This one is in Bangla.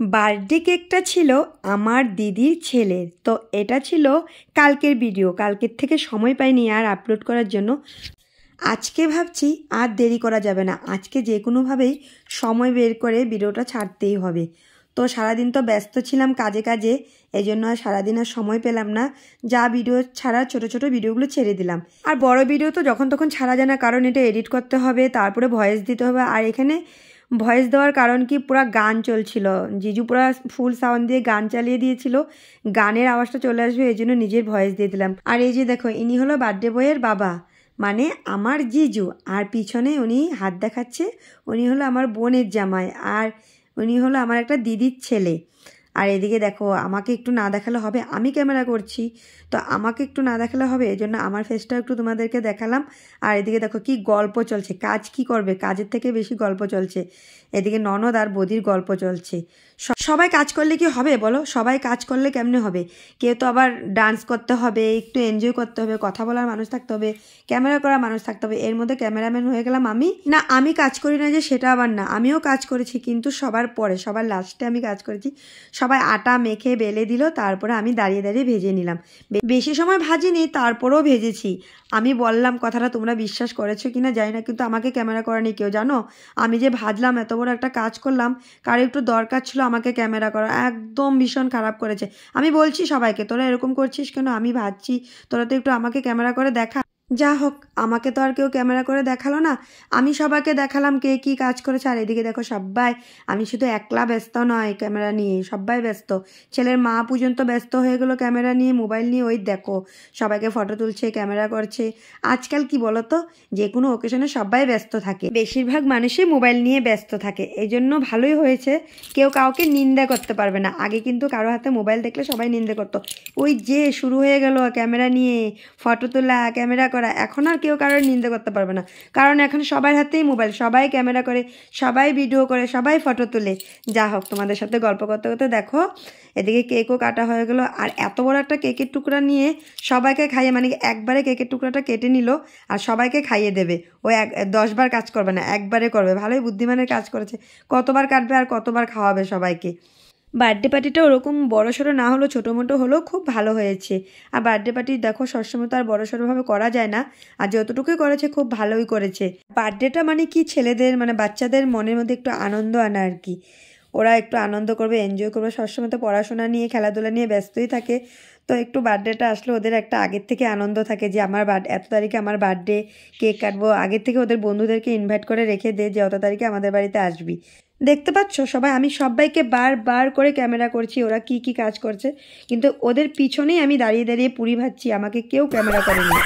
বার্থডে কেকটা ছিল আমার দিদির ছেলের। তো এটা ছিল কালকের ভিডিও, কালকের থেকে সময় পাইনি আর আপলোড করার জন্য। আজকে ভাবছি আর দেরি করা যাবে না, আজকে যে কোনোভাবেই সময় বের করে ভিডিওটা ছাড়তেই হবে। তো সারাদিন তো ব্যস্ত ছিলাম কাজে কাজে, এই জন্য আর সারাদিন আর সময় পেলাম না। যা ভিডিও ছাড়া ছোট ছোট ভিডিওগুলো ছেড়ে দিলাম। আর বড় ভিডিও তো যখন তখন ছাড়া যায় না, কারণ এটা এডিট করতে হবে, তারপরে ভয়েস দিতে হবে। আর এখানে ভয়েস দেওয়ার কারণ কি, পুরা গান চলছিল, জিজু পুরা ফুল সাউন্ড দিয়ে গান চালিয়ে দিয়েছিল, গানের আওয়াজটা চলে আসবে এই জন্য নিজের ভয়েস দিয়ে দিলাম। আর এই যে দেখো, ইনি হলো বার্থডে বয়ের বাবা, মানে আমার জিজু। আর পিছনে উনি হাত দেখাচ্ছে, উনি হলো আমার বোনের জামাই, আর উনি হলো আমার একটা দিদির ছেলে। আর এদিকে দেখো, আমাকে একটু না দেখালে হবে, আমি ক্যামেরা করছি তো আমাকে একটু না দেখালে হবে, এই জন্য আমার ফেসটা একটু তোমাদেরকে দেখালাম। আর এদিকে দেখো কি গল্প চলছে, কাজ কি করবে, কাজের থেকে বেশি গল্প চলছে। এদিকে ননদ আর বদির গল্প চলছে। সবাই কাজ করলে কি হবে বলো, সবাই কাজ করলে কেমনে হবে? কেউ তো আবার ডান্স করতে হবে, একটু এনজয় করতে হবে, কথা বলার মানুষ থাকতে হবে, ক্যামেরা করার মানুষ থাকতে হবে। এর মধ্যে ক্যামেরাম্যান হয়ে গেলাম আমি। না, আমি কাজ করি না যে সেটা আবার না, আমিও কাজ করেছি, কিন্তু সবার পরে, সবার লাস্টে আমি কাজ করেছি। সবাই আটা মেখে বেলে দিল, তারপরে আমি দাঁড়িয়ে দাঁড়িয়ে ভেজে নিলাম। বেশি সময় ভাজিনি, তারপরেও ভেজেছি। আমি বললাম কথাটা, তোমরা বিশ্বাস করেছো কিনা জানি না, কিন্তু আমাকে ক্যামেরা করেনি কেউ, জানো? আমি যে ভাজলাম, এত বড় একটা কাজ করলাম, কার একটু দরকার ছিল আমাকে ক্যামেরা করা, একদম ভীষণ খারাপ করেছে। আমি বলছি সবাইকে, তোরা এরকম করছিস কেন? আমি ভাজছি, তোরা তো একটু আমাকে ক্যামেরা করে দেখা। যা হোক, আমাকে তো আর কেউ ক্যামেরা করে দেখালো না, আমি সবাইকে দেখালাম কে কি কাজ করেছে। আর এদিকে দেখো সবাই, আমি শুধু একলা ব্যস্ত নয় ক্যামেরা নিয়ে, সবাই ব্যস্ত। ছেলের মা পর্যন্ত ব্যস্ত হয়ে গেলো ক্যামেরা নিয়ে, মোবাইল নিয়ে। ওই দেখো সবাইকে ফটো তুলছে, ক্যামেরা করছে। আজকাল কি বলতো, যে কোনো ওকেশনে সবাই ব্যস্ত থাকে, বেশিরভাগ মানুষই মোবাইল নিয়ে ব্যস্ত থাকে। এই জন্য ভালোই হয়েছে, কেউ কাউকে নিন্দা করতে পারবে না। আগে কিন্তু কারো হাতে মোবাইল দেখলে সবাই নিন্দা করতো। ওই যে শুরু হয়ে গেল ক্যামেরা নিয়ে ফটো তোলা, ক্যামেরা করা, এখন আর কেউ কারোর নিন্দা করতে পারবে না, কারণ এখন সবার হাতেই মোবাইল, সবাই ক্যামেরা করে, সবাই ভিডিও করে, সবাই ফটো তোলে। যা হোক, তোমাদের সাথে গল্প করতে করতে দেখো এদিকে কেকও কাটা হয়ে গেল। আর এত বড় একটা কেকের টুকরা নিয়ে সবাইকে খাইয়ে, মানে একবারে কেকের টুকরাটা কেটে নিল আর সবাইকে খাইয়ে দেবে। ও 10 বার কাজ করবে না, একবারে করবে। ভালোই বুদ্ধিমানের কাজ করেছে, কতবার কাটবে আর কতবার খাওয়াবে সবাইকে। বার্থডে পার্টিটা ওরকম বড়সড় না হলেও ছোটো মোটো হলেও খুব ভালো হয়েছে। আর বার্থডে পার্টি দেখো সবসময় তো আর বড়সড়ভাবে করা যায় না, আর যতটুকুই করেছে খুব ভালোই করেছে। বার্থডেটা মানে কি, ছেলেদের মানে বাচ্চাদের মনের মধ্যে একটু আনন্দ আনা আর কি। ওরা একটু আনন্দ করবে, এনজয় করবে। সবসময় তো পড়াশোনা নিয়ে, খেলাধুলা নিয়ে ব্যস্তই থাকে, তো একটু বার্থডেটা আসলে ওদের একটা আগের থেকে আনন্দ থাকে যে আমার এত তারিখে আমার বার্থডে, কেক কাটবো। আগের থেকে ওদের বন্ধুদেরকে ইনভাইট করে রেখে দে যে অত তারিখে আমাদের বাড়িতে আসবি। দেখতে পাচ্ছ সবাই, আমি সবাইকে বার করে ক্যামেরা করছি ওরা কি কি কাজ করছে, কিন্তু ওদের পিছনেই আমি দাঁড়িয়ে দাঁড়িয়ে পুরি ভাজছি, আমাকে কেউ ক্যামেরা করেনি।